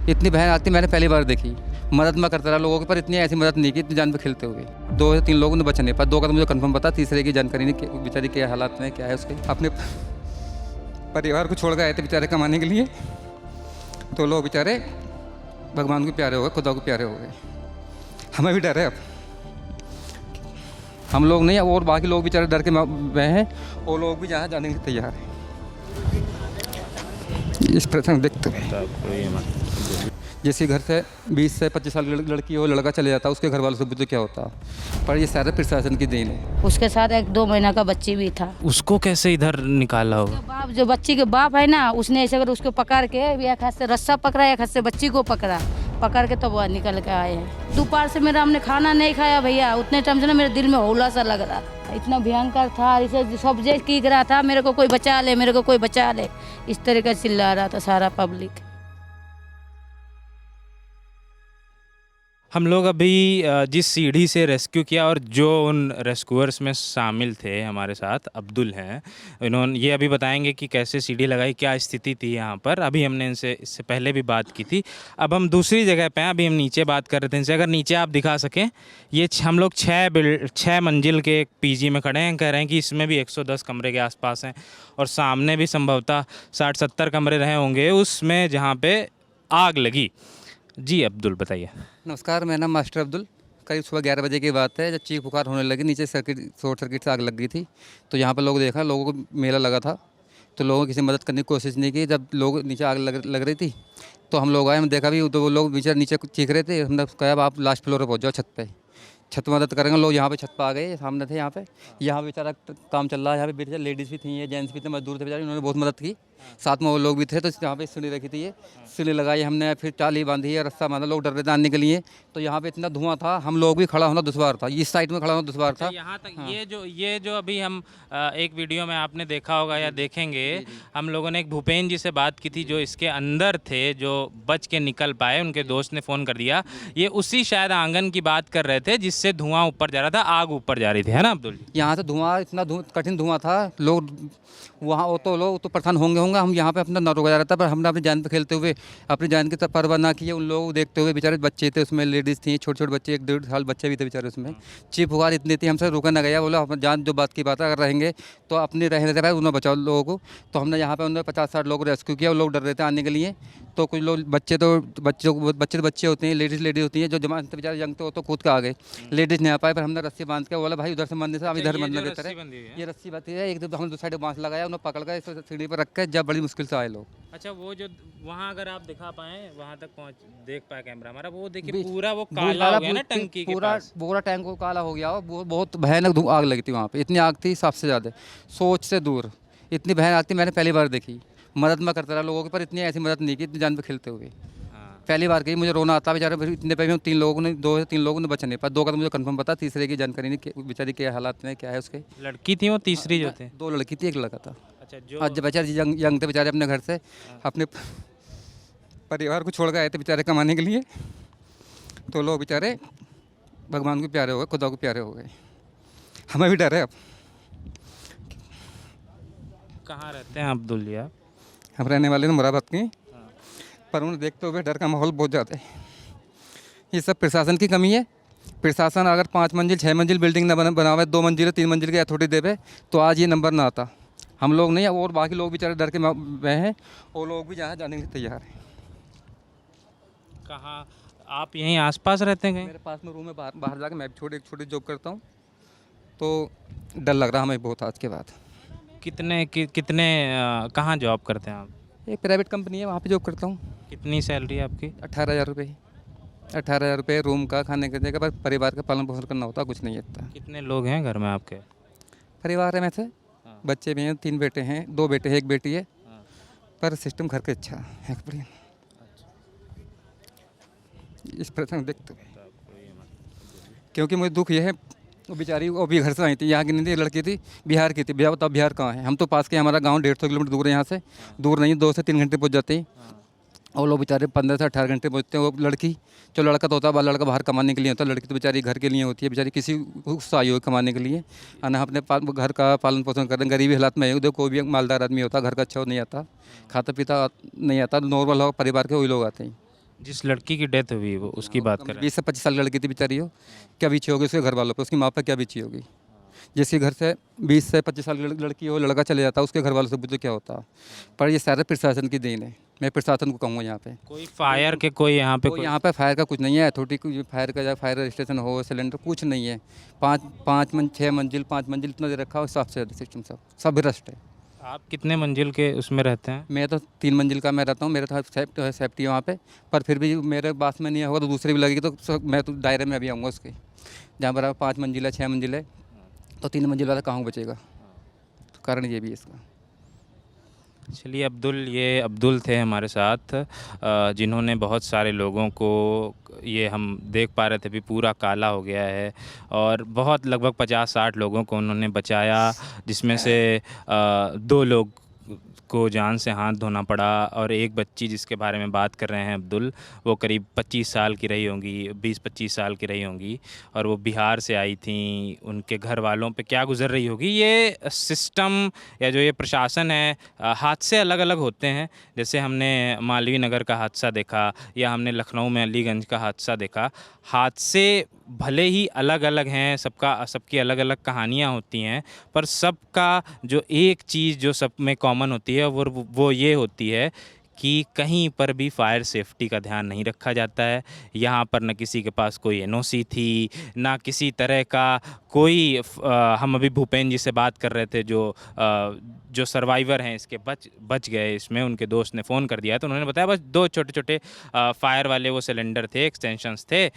इतनी भयानक आती मैंने पहली बार देखी। मदद मैं करता रहा लोगों की, पर इतनी ऐसी मदद नहीं की इतनी जान पे खेलते हुए। 2 से 3 लोगों ने बच नहीं पाया, 2 का तो मुझे कंफर्म पता, तीसरे की जानकारी नहीं कि बेचारी क्या हालात में क्या है उसके। अपने परिवार को छोड़ के आए थे बेचारे कमाने के लिए, तो लोग बेचारे भगवान को प्यारे हो गए, खुदा को प्यारे हो गए। हमें भी डर है अब, हम लोग नहीं और बाकी लोग बेचारे डर के गए हैं, वो लोग भी जहाँ जाने के लिए तैयार हैं। इस प्रसंग देखते हुए जैसे घर से 20 से 25 साल लड़की हो लड़का चले जाता है, उसके घर वालों से पूछो क्या होता, पर ये सारा प्रशासन की देन है। उसके साथ 1-2 महीना का बच्ची भी था। उसको कैसे इधर निकाला होगा? बाप जो बच्ची के बाप है ना, उसने ऐसे कर उसको पकड़ के एक हाथ से रस्सा पकड़ा, एक हाथ से बच्ची को पकड़ के तो वो निकल के आए हैं। दोपहर से मेरा हमने खाना नहीं खाया भैया, उतने टाइम से ना मेरे दिल में हौला सा लग रहा था, इतना भयंकर था। इसे सब जे कीक रहा था, मेरे को कोई बचा ले, मेरे को कोई बचा ले, इस तरह का चिल्ला रहा था सारा पब्लिक। हम लोग अभी जिस सीढ़ी से रेस्क्यू किया और जो उन रेस्क्यूअर्स में शामिल थे हमारे साथ अब्दुल हैं, इन्होंने ये अभी बताएंगे कि कैसे सीढ़ी लगाई, क्या स्थिति थी यहाँ पर। अभी हमने इनसे इससे पहले भी बात की थी। अब हम दूसरी जगह पे हैं, अभी हम नीचे बात कर रहे थे इनसे। अगर नीचे आप दिखा सकें, ये हम लोग 6 मंजिल के एक पीजी में खड़े हैं। कह रहे हैं कि इसमें भी 110 कमरे के आसपास हैं और सामने भी संभवतः 60-70 कमरे रहे होंगे उसमें जहाँ पे आग लगी। जी अब्दुल बताइए। नमस्कार, मेरा नाम मास्टर अब्दुल। करीब सुबह 11 बजे की बात है, जब चीख पुकार होने लगी, नीचे शॉर्ट सर्किट से आग लग गई थी। तो यहाँ पर लोग देखा, लोगों को मेला लगा था, तो लोगों ने किसी मदद करने की कोशिश नहीं की। जब लोग नीचे आग लग रही थी तो हम लोग आए, हम देखा भी तो वो लोग नीचे चीख रहे थे। हमने कहा अब आप लास्ट फ्लोर पर पहुँच जाओ, छत पे छत मदद करेंगे। लोग यहाँ पे छत पर आ गए, सामने थे यहाँ पे बेचारा काम चल रहा है। यहाँ पे बेचारे लेडीज़ भी थी, जेंट्स भी थे, मजदूर थे बेचारे, उन्होंने बहुत मदद की। साथ में वो लोग भी थे, तो यहाँ पे सीढ़ी रखी थी, ये सीढ़ी लगाई हमने, फिर टाली बांधी है, रस्सा बांधा, लोग डर रहे थे आने के लिए। तो यहाँ पे इतना धुआं था, हम लोग भी खड़ा होना दुश्वार था, इस साइड में खड़ा होना दुश्वार था। यहाँ तक ये जो अभी हम एक वीडियो में आपने देखा होगा या देखेंगे, हम लोगों ने एक भूपेन जी से बात की थी जो इसके अंदर थे, जो बच के निकल पाए। उनके दोस्त ने फ़ोन कर दिया। ये उसी शायद आंगन की बात कर रहे थे जिससे धुआं ऊपर जा रहा था, आग ऊपर जा रही थी, है ना अब्दुल जी? यहाँ से धुआं इतना कठिन धुआं था, लोग वहाँ लोग तो परेशान होंगे। हम यहाँ पे अपना न रोका जा रहा था, पर हमने अपनी जान पे खेलते हुए अपनी जान की परवाह ना की है। उन लोगों को देखते हुए बेचारे बच्चे थे उसमें, लेडीज़ थी, छोटे छोटे बच्चे, 1-1.5 साल बच्चे भी थे बेचारे उसमें। चीख पुकार इतनी थी, हमसे रुका ना गया। बोला अपनी जान जो बात की बात है, अगर रहेंगे तो अपने रहने दे भाई, उन्हें बचाओ लोगों को। तो हमने यहाँ पे उन्होंने 50-60 लोग रेस्क्यू किया। वो लोग डर रहे थे आने के लिए। तो कुछ लोग बच्चे होते हैं, लेडीज़ होती हैं जो जवान थे बेचारे, यंग थे, वो तो कूद के आ गए। लेडीज़ नहीं आ पाए, पर हमने रस्सी बांध के बोला भाई उधर से मरने से अब इधर मरना बेहतर है। ये रस्सी बात है, एक हमने 2 साइड बांस लगाया, उन्हें पकड़ कर सीढ़ी पर रख के, जब बड़ी मुश्किल से आए लोग। अच्छा, वो जो वहाँ अगर आप दिखा पाएँ, वहाँ तक देख पाए कैमरा हमारा, वो देखिए पूरा वो काला हो गया ना टंकी के पास। पूरा टैंक को काला हो गया। वो बहुत भयानक आग लगी थी वहाँ पे, इतनी आग थी सबसे ज़्यादा, सोच से दूर। इतनी भयानक आग थी मैंने पहली बार देखी। मदद मैं करता रहा लोगों की, पर इतनी ऐसी मदद नहीं की इतनी जान पे खेलते हुए। पहली बार की, मुझे रोना आता बेचारे। फिर इतने पे 2 से 3 लोगों ने बच नहीं पाया, 2 का तो मुझे कंफर्म पता, तीसरे की जानकारी नहीं कि बेचारी क्या हालात में क्या है उसके। लड़की थी वो तीसरी जो थे? 2 लड़की थी, 1 लड़का था। अच्छा, जो आज बेचारे यंग थे बेचारे, अपने घर से अपने परिवार को छोड़ के आए थे बेचारे कमाने के लिए। तो लोग बेचारे भगवान को प्यारे हो गए, खुदा को प्यारे हो गए। हमें भी डर है अब। कहाँ रहते हैं अब्दुल जी आप? हम रहने वाले हैं मुरादाबाद के, पर उन्हें देखते हुए डर का माहौल बहुत ज़्यादा है। ये सब प्रशासन की कमी है। प्रशासन अगर 5 मंजिल 6 मंजिल बिल्डिंग न बनावे, 2 मंजिल 3 मंजिल की अथॉरिटी देवे, तो आज ये नंबर ना आता। हम लोग नहीं, और बाकी लोग बेचारे डर के गए हैं, वो लोग भी जहाँ जाने के लिए तैयार हैं। कहाँ आप यहीं आसपास रहते हैं? मेरे पास में रूम है, बाहर जाकर मैं भी छोटी जॉब करता हूँ, तो डर लग रहा हमें बहुत आज के बाद। कितने कहाँ जॉब करते हैं आप? एक प्राइवेट कंपनी है, वहाँ पे जॉब करता हूँ। कितनी सैलरी है आपकी? 18,000 रुपये। 18,000 रुपये रूम का, खाने के जगह, पर परिवार का पालन पोषण करना होता, कुछ नहीं इतना। कितने लोग हैं घर में आपके? परिवार है में से बच्चे भी हैं, 3 बेटे हैं, 2 बेटे हैं, 1 बेटी है। पर सिस्टम घर के अच्छा है बढ़िया। इस प्रसंग देखते हुए, क्योंकि मुझे दुख यह है, वो बेचारी वो भी घर से आई थी, यहाँ की नहीं थी, लड़की थी, बिहार की थी। भैया बताओ बिहार कहाँ है? हम तो पास के, हमारा गांव 150 किलोमीटर दूर है यहाँ से। दूर नहीं, 2 से 3 घंटे पहुँच जाते हैं। और लोग बेचारे 15 से 18 घंटे पहुँचते हैं। वो लड़की, जो लड़का तो होता है, लड़का बाहर कमाने के लिए होता है, लड़की तो बेचारी घर के लिए होती है। बेचारी किसी से आई हो कमाने के लिए, ना अपने घर का पालन पोषण कर रहे हैं। गरीबी हालात में है, उधर कोई भी मालदार आदमी होता, घर का अच्छा नहीं आता, खाता पीता नहीं आता, नॉर्मल हो परिवार के वही लोग आते हैं। जिस लड़की की डेथ हुई वो उसकी बात कर रहे हैं। 20 से 25 साल की लड़की थी बेचारी हो, क्या बीती होगी उसके घर वालों पे, उसकी माँ पे क्या बीती होगी। जिसके घर से 20 से 25 साल की लड़की हो, लड़का चले जाता, उसके घर वालों से पूछो क्या होता। पर ये सारा प्रशासन की देन है, मैं प्रशासन को कहूँगा यहाँ पे। कोई फायर के कोई यहाँ पे कोई यहाँ पे फायर का कुछ नहीं है, अथॉरिटी कोई फायर का या फायर स्टेशन हो, सिलेंडर कुछ नहीं है। 6 मंजिल 5 मंजिल इतना दे रखा हो, हिसाब से सिस्टम सब भ्रष्ट है। आप कितने मंजिल के उसमें रहते हैं? मैं तो 3 मंजिल का मैं रहता हूँ, मेरा तो सेफ्टी है वहाँ पे, पर फिर भी मेरे पास में नहीं होगा तो दूसरी भी लगेगी तो मैं तो दायरे में अभी आऊँगा उसके। जहाँ पर 5 मंजिल है 6 मंजिल है तो 3 मंजिल वाला कहाँ बचेगा, तो कारण ये भी है इसका। चलिए ये अब्दुल थे हमारे साथ, जिन्होंने बहुत सारे लोगों को, ये हम देख पा रहे थे भी पूरा काला हो गया है, और बहुत लगभग 50-60 लोगों को उन्होंने बचाया, जिसमें से 2 लोग को जान से हाथ धोना पड़ा, और एक बच्ची जिसके बारे में बात कर रहे हैं अब्दुल, वो करीब 25 साल की रही होंगी, 20-25 साल की रही होंगी, और वो बिहार से आई थी। उनके घर वालों पे क्या गुजर रही होगी। ये सिस्टम या जो ये प्रशासन है, हादसे अलग अलग होते हैं। जैसे हमने मालवीय नगर का हादसा देखा, या हमने लखनऊ में अलीगंज का हादसा देखा। हादसे भले ही अलग अलग हैं, सबकी अलग अलग कहानियाँ होती हैं, पर सबका जो एक चीज़ जो सब में कॉमन होती है वो ये होती है कि कहीं पर भी फायर सेफ्टी का ध्यान नहीं रखा जाता है। यहाँ पर न किसी के पास कोई एनओसी थी, ना किसी तरह का कोई हम अभी भूपेन जी से बात कर रहे थे, जो सर्वाइवर हैं इसके बच गए, इसमें उनके दोस्त ने फ़ोन कर दिया तो उन्होंने बताया बस 2 छोटे छोटे फायर वाले वो सिलेंडर थे, एक्सटेंशंस थे,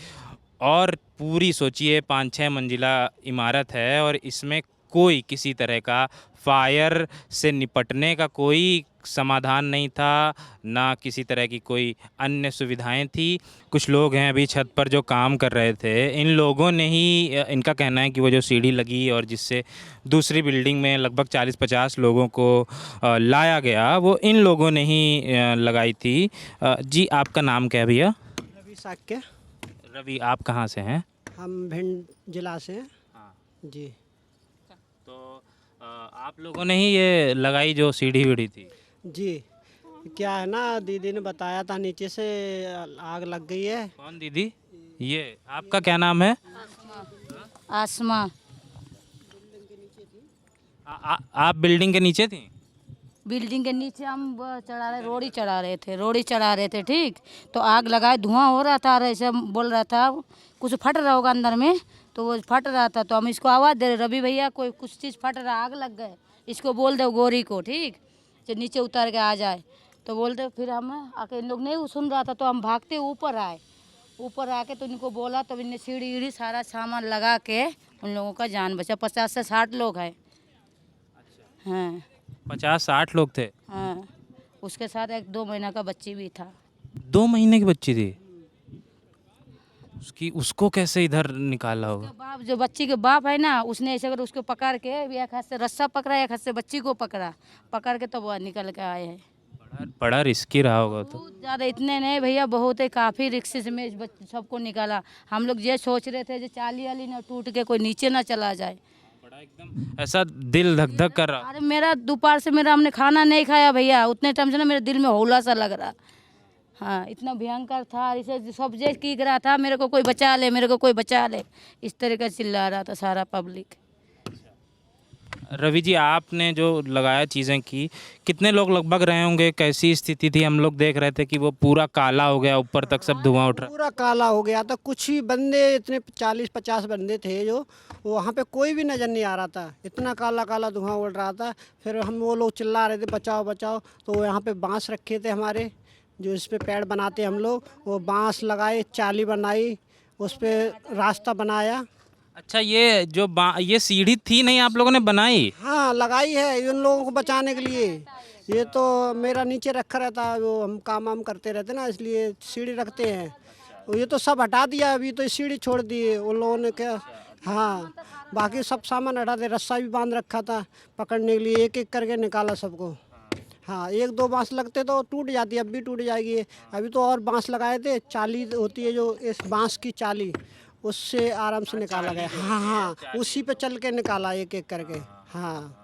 और पूरी सोचिए 5-6 मंजिला इमारत है, और इसमें कोई किसी तरह का फायर से निपटने का कोई समाधान नहीं था, ना किसी तरह की कोई अन्य सुविधाएं थी। कुछ लोग हैं अभी छत पर जो काम कर रहे थे, इन लोगों ने ही, इनका कहना है कि वो जो सीढ़ी लगी और जिससे दूसरी बिल्डिंग में लगभग 40-50 लोगों को लाया गया, वो इन लोगों ने ही लगाई थी। जी आपका नाम क्या है भैया? रवि साक्य। रवि, आप कहाँ से हैं? हम भिंड जिला से हैं। हाँ, जी। तो आप लोगों ने ही ये लगाई जो सीढ़ी वीढ़ी थी? जी, क्या है ना, दीदी ने बताया था नीचे से आग लग गई है। कौन दीदी? ये आपका क्या नाम है? आसमा। आप बिल्डिंग के नीचे थी? बिल्डिंग के नीचे हम वो रोड़ी चढ़ा रहे थे ठीक, तो आग लगाए, धुआं हो रहा था, और ऐसे बोल रहा था कुछ फट रहा होगा अंदर में, तो वो फट रहा था, तो हम इसको आवाज़ दे रहे, रवि भैया कोई कुछ चीज़ फट रहा, आग लग गए, इसको बोल दो गोरी को ठीक, जो नीचे उतर के आ जाए। तो बोलते, फिर हम आके, इन लोग नहीं सुन रहा था तो हम भागते ऊपर आके तो इनको बोला, तो इनने सीढ़ी वीढ़ी सारा सामान लगा के उन लोगों का जान बचा। 50 से 60 लोग हैं। हाँ 50-60 लोग थे? हाँ, उसके साथ एक 2 महीना का बच्ची भी था। 2 महीने की बच्ची थी? उसको कैसे इधर निकाला होगा? बाप, जो बच्ची के बाप है ना, उसने ऐसे कर उसको पकड़ के, एक हाथ से रस्सा पकड़ा, एक हाथ से बच्ची को पकड़ के, तब वो निकल के आए हैं। बड़ा रिस्की रहा होगा तो। बहुत ज़्यादा, इतने नहीं भैया, बहुत है, काफ़ी रिक्स में सबको निकाला। हम लोग ये सोच रहे थे जो चाली वाली ना टूट के कोई नीचे ना चला जाए। बड़ा एकदम ऐसा दिल धक धक कर रहा। अरे मेरा दोपहर से हमने खाना नहीं खाया भैया, उतने टाइम से ना मेरे दिल में हौला सा लग रहा। हाँ, इतना भयंकर था, इसे सब जे कीक रहा था, मेरे को कोई बचा ले, मेरे को कोई बचा ले, इस तरह का चिल्ला रहा था सारा पब्लिक। रवि जी, आपने जो लगाया चीज़ें की, कितने लोग लगभग रहे होंगे, कैसी स्थिति थी? हम लोग देख रहे थे कि वो पूरा काला हो गया, ऊपर तक सब धुआं उठ रहा। पूरा काला हो गया था। कुछ ही बंदे, इतने 40-50 बंदे थे जो वहाँ पे, कोई भी नज़र नहीं आ रहा था, इतना काला काला धुआं उड़ रहा था। फिर वो लोग चिल्ला रहे थे बचाओ बचाओ, तो यहाँ पे बांस रखे थे हमारे, जो इस पे पेड़ बनाते हम लोग, वो बांस लगाए, चाली बनाई, उस पर रास्ता बनाया। अच्छा, ये जो ये सीढ़ी थी नहीं, आप लोगों ने बनाई? हाँ, लगाई है इन लोगों को बचाने के लिए। ये तो मेरा नीचे रखा रहता है, वो हम काम वाम करते रहते ना, इसलिए सीढ़ी रखते हैं। ये तो सब हटा दिया, अभी तो सीढ़ी छोड़ दी है उन लोगों ने। क्या, हाँ, बाकी सब सामान हटा दे। रस्सा भी बांध रखा था पकड़ने के लिए, एक एक करके निकाला सबको। हाँ, 1-2 बांस लगते तो टूट जाती, अब भी टूट जाएगी। अभी तो और बांस लगाए थे, चाली होती है जो, इस बांस की चाली, उससे आराम से निकाला गया। हाँ हाँ, उसी पे चल के निकाला एक एक करके। हाँ,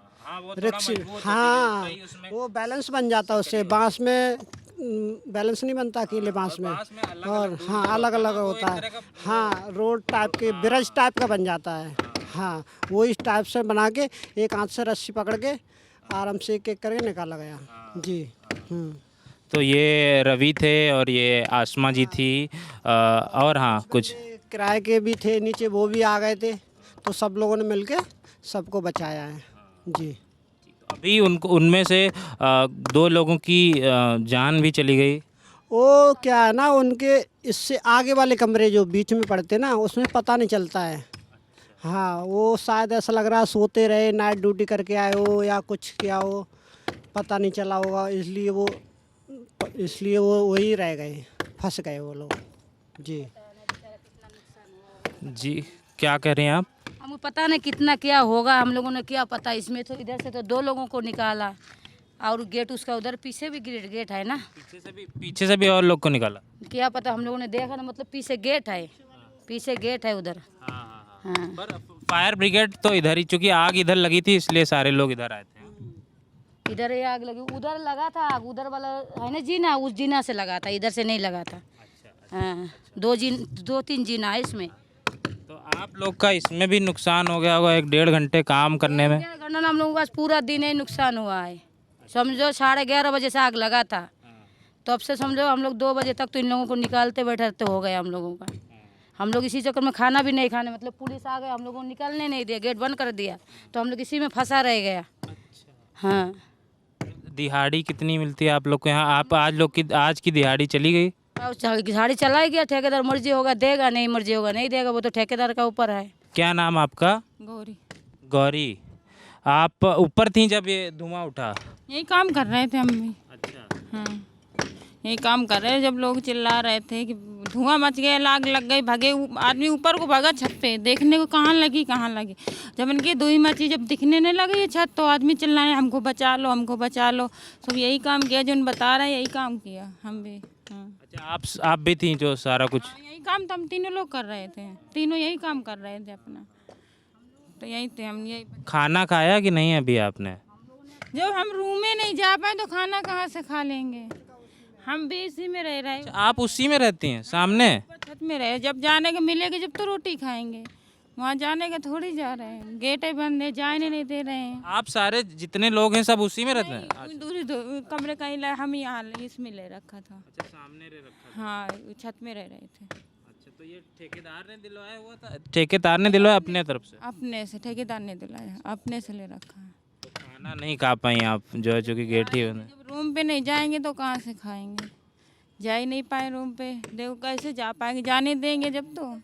रिक्स, हाँ, वो बैलेंस बन जाता है उससे। बांस में बैलेंस नहीं बनता अकेले बांस में। और हाँ अलग अलग होता है। हाँ रोड टाइप के ब्रिज टाइप का बन जाता है। हाँ वो इस टाइप से बना के एक हाथ से रस्सी पकड़ के आराम से एक एक करके निकाला गया जी। तो ये रवि थे और ये आसमा जी थी और हाँ कुछ किराए के भी थे नीचे, वो भी आ गए थे, तो सब लोगों ने मिलके सबको बचाया है जी। अभी उनको उनमें से 2 लोगों की जान भी चली गई। वो क्या है ना, उनके इससे आगे वाले कमरे जो बीच में पड़ते ना उसमें पता नहीं चलता है। हाँ वो शायद ऐसा लग रहा है सोते रहे, नाइट ड्यूटी करके आए हो या कुछ किया हो, पता नहीं चला होगा, इसलिए वो वही रह गए, फंस गए वो लोग जी। जी क्या कह रहे हैं आप? हमको पता नहीं कितना क्या होगा, हम लोगों ने क्या पता। इसमें तो इधर से तो 2 लोगों को निकाला और गेट उसका उधर पीछे भी गेट है ना, पीछे से भी और लोग को निकाला। क्या पता, हम लोगों ने देखा ना, मतलब पीछे गेट है, पीछे गेट है उधर। हाँ पर फायर ब्रिगेड तो इधर ही, चूंकि आग इधर लगी थी इसलिए सारे लोग इधर आए थे। इधर ही आग लगी, उधर लगा था आग, उधर वाला है ना जीना, उस जीना से लगा था, इधर से नहीं लगा था। हाँ 2-3 जीना है इसमें। तो आप लोग का इसमें भी नुकसान हो गया होगा 1-1.5 घंटे काम करने में। 1.5 घंटा हम लोगों का पूरा दिन ही नुकसान हुआ है। समझो 11:30 बजे से आग लगा था, तो अब से समझो हम लोग 2 बजे तक तो इन लोगों को निकालते बैठते हो गए हम लोगों का। हम लोग इसी चक्कर में खाना भी नहीं खाने, मतलब पुलिस आ गए, हम लोगों को निकलने नहीं दिया, गेट बंद कर दिया, तो हम लोग इसी में फंसा रह गया। हाँ दिहाड़ी कितनी मिलती है आप लोग को यहाँ? आप आज की दिहाड़ी चली गई? दिहाड़ी चला गया, ठेकेदार मर्जी होगा देगा, नहीं मर्जी होगा नहीं देगा, वो तो ठेकेदार का ऊपर है। क्या नाम आपका? गौरी। गौरी, आप ऊपर थी जब ये धुआं उठा? यही काम कर रहे थे हम भी। अच्छा। हाँ यही काम कर रहे, जब लोग चिल्ला रहे थे कि धुआं मच गया, आग लग गई, भागे आदमी ऊपर को भागा छत पे देखने को, कहाँ लगी। जब इनकी धुई मची, जब दिखने नहीं लगी ये छत, तो आदमी चिल्लाए हमको बचा लो, हमको बचा लो। सब यही काम किया जो उन बता रहे हैं, यही काम किया हम भी। हाँ अच्छा आप भी थी जो सारा कुछ? यही काम तो हम तीनों लोग कर रहे थे, तीनों यही काम कर रहे थे अपना, तो यही थे हम। यही खाना खाया कि नहीं अभी आपने? जब हम रूम में नहीं जा पाए तो खाना कहाँ से खा लेंगे, हम भी इसी में रह रहे। आप उसी में रहती हैं सामने? छत में रहे, जब जाने के मिलेगी जब तो रोटी खाएंगे, वहाँ जाने के थोड़ी जा रहे हैं, गेट बंद है, जाने नहीं दे रहे हैं। आप सारे जितने लोग हैं सब उसी में रहते हैं? दूसरी कमरे कहीं हम यहाँ इसमें ले रखा था। अच्छा सामने रह रखा। हाँ छत में रह रहे थे। अच्छा तो ये ठेकेदार ने दिलवाया हुआ था? ठेकेदार ने दिलवाया अपने तरफ से? अपने से, ठेकेदार ने दिलाया, अपने से ले रखा है। तो खाना नहीं खा पाई आप जो है, चूँकि गेट ही बंद है। जब रूम पे नहीं जाएंगे तो कहाँ से खाएंगे, जा ही नहीं पाए रूम पे, देखो कैसे जा पाएंगे, जाने देंगे जब, तो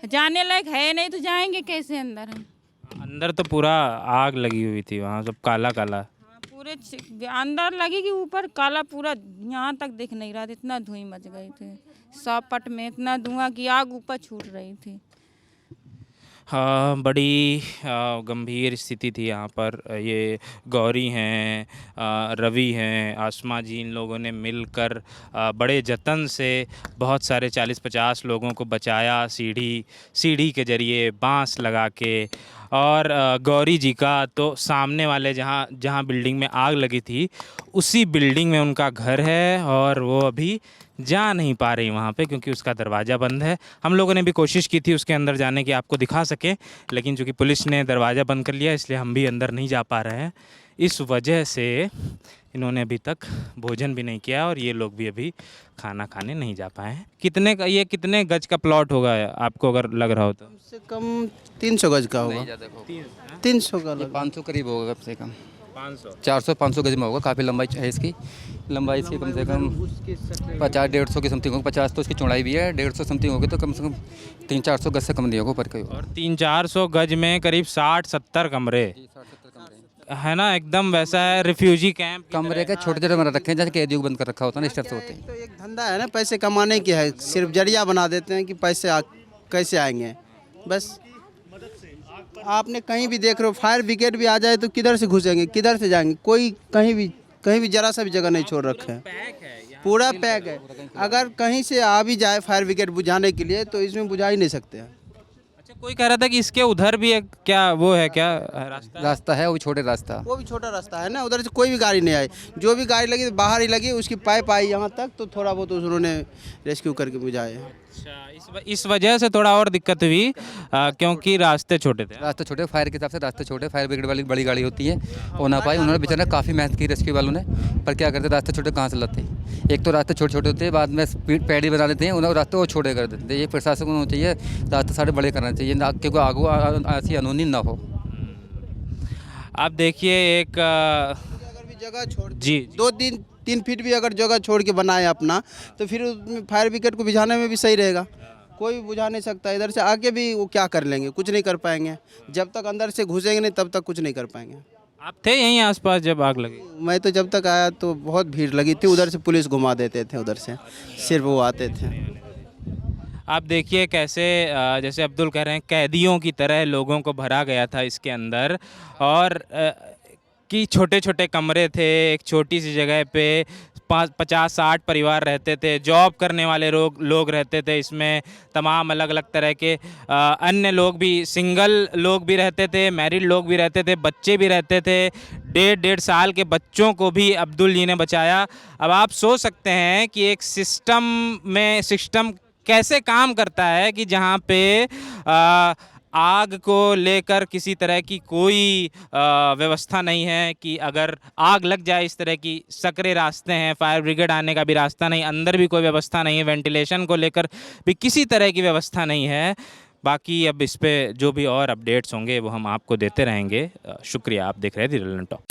जाने लायक है नहीं तो जाएंगे कैसे अंदर हम। अंदर तो पूरा आग लगी हुई थी, वहाँ सब काला काला। हाँ पूरे अंदर लगी कि ऊपर काला, पूरा यहाँ तक दिख नहीं रहा था, इतना धुआं मच गई थी, सब पट में इतना धुआं कि आग ऊपर छूट रही थी। हाँ बड़ी गंभीर स्थिति थी यहाँ पर। ये गौरी हैं, रवि हैं, आसमा जी, इन लोगों ने मिलकर बड़े जतन से बहुत सारे 40-50 लोगों को बचाया, सीढ़ी के ज़रिए बांस लगा के। और गौरी जी का तो सामने वाले जहाँ बिल्डिंग में आग लगी थी उसी बिल्डिंग में उनका घर है, और वो अभी जा नहीं पा रही वहाँ पे क्योंकि उसका दरवाज़ा बंद है। हम लोगों ने भी कोशिश की थी उसके अंदर जाने की, आपको दिखा सकें, लेकिन चूँकि पुलिस ने दरवाज़ा बंद कर लिया इसलिए हम भी अंदर नहीं जा पा रहे हैं। इस वजह से इन्होंने अभी तक भोजन भी नहीं किया और ये लोग भी अभी खाना खाने नहीं जा पाए हैं। कितने गज का प्लॉट होगा आपको अगर लग रहा हो तो? कम से कम 300 गज का होगा। 300 का 500 करीब होगा, कम से कम 500 400-500 गज में होगा। काफ़ी लंबाई है इसकी, लंबाई इसकी कम से कम 50-150 की समथिंग होगी। 50 तो इसकी चौड़ाई भी है, 150 समथिंग होगी, तो कम से कम 300-400 गज से कम नहीं होगा ऊपर का। और 300-400 गज में करीब 60-70 कमरे है ना, एकदम वैसा है रिफ्यूजी कैंप। कमरे के छोटे छोटे बना रखे हैं जैसे कैदियों को बंद कर रखा होता है ना, इस तरह से होते हैं। तो एक धंधा है ना, पैसे कमाने की है, सिर्फ जरिया बना देते हैं कि पैसे कैसे आएंगे बस। आपने कहीं भी देख रहे हो, फायर ब्रिगेड भी आ जाए तो किधर से घुसेंगे, किधर से जाएंगे, कोई कहीं भी जरा सा भी जगह नहीं छोड़ रखे हैं, पूरा पैक है। अगर कहीं से आ भी जाए फायर ब्रिगेड बुझाने के लिए तो इसमें बुझा ही नहीं सकते हैं। अच्छा कोई कह रहा था कि इसके उधर भी एक क्या वो है क्या रास्ता? रास्ता है वो भी छोटे रास्ता। वो भी छोटा रास्ता है ना, उधर से कोई भी गाड़ी नहीं आई, जो भी गाड़ी लगी तो बाहर ही लगी, उसकी पाइप आई यहाँ तक, तो थोड़ा बहुत उन्होंने रेस्क्यू करके बुझाए। अच्छा, इस वजह से थोड़ा और दिक्कत हुई क्योंकि रास्ते छोटे थे। रास्ते छोटे, फायर के हिसाब से रास्ते छोटे, फायर ब्रिगेड वाली बड़ी गाड़ी होती है वो ना पाई। उन्होंने बेचारा काफ़ी मेहनत की रेस्क्यू वालों ने, पर क्या करते रास्ते छोटे कहाँ से लाते। एक तो रास्ते छोटे छोटे होते हैं, बाद में स्पीड पैडी बना देते हैं, उन्हें रास्ते वो छोटे कर देते हैं। ये प्रशासन को होना चाहिए रास्ते सारे बड़े करना चाहिए, ना क्योंकि आगू ऐसी अनहोनी ना हो। आप देखिए एक अगर भी जगह छोड़ जी 2-3 फीट भी अगर जगह छोड़ के बनाए अपना, तो फिर उसमें फायर ब्रिगेड को बुझाने में भी सही रहेगा। कोई भी बुझा नहीं सकता, इधर से आके भी वो क्या कर लेंगे, कुछ नहीं कर पाएंगे। जब तक अंदर से घुसेंगे नहीं तब तक कुछ नहीं कर पाएंगे। आप थे यहीं आसपास जब आग लगी? मैं तो जब तक आया तो बहुत भीड़ लगी थी, उधर से पुलिस घुमा देते थे, उधर से सिर्फ वो आते थे। आप देखिए कैसे जैसे अब्दुल कह रहे हैं कैदियों की तरह लोगों को भरा गया था इसके अंदर, और कि छोटे छोटे कमरे थे, एक छोटी सी जगह पे 50-60 परिवार रहते थे, जॉब करने वाले लोग रहते थे इसमें, तमाम अलग अलग तरह के अन्य लोग भी, सिंगल लोग भी रहते थे, मैरिड लोग भी रहते थे, बच्चे भी रहते थे। 1.5 साल के बच्चों को भी अब्दुल जी ने बचाया। अब आप सोच सकते हैं कि एक सिस्टम कैसे काम करता है कि जहाँ पे आग को लेकर किसी तरह की कोई व्यवस्था नहीं है, कि अगर आग लग जाए, इस तरह की सकरे रास्ते हैं, फायर ब्रिगेड आने का भी रास्ता नहीं, अंदर भी कोई व्यवस्था नहीं है, वेंटिलेशन को लेकर भी किसी तरह की व्यवस्था नहीं है। बाकी अब इस पे जो भी और अपडेट्स होंगे वो हम आपको देते रहेंगे। शुक्रिया, आप देख रहे थे द लंडन टॉक।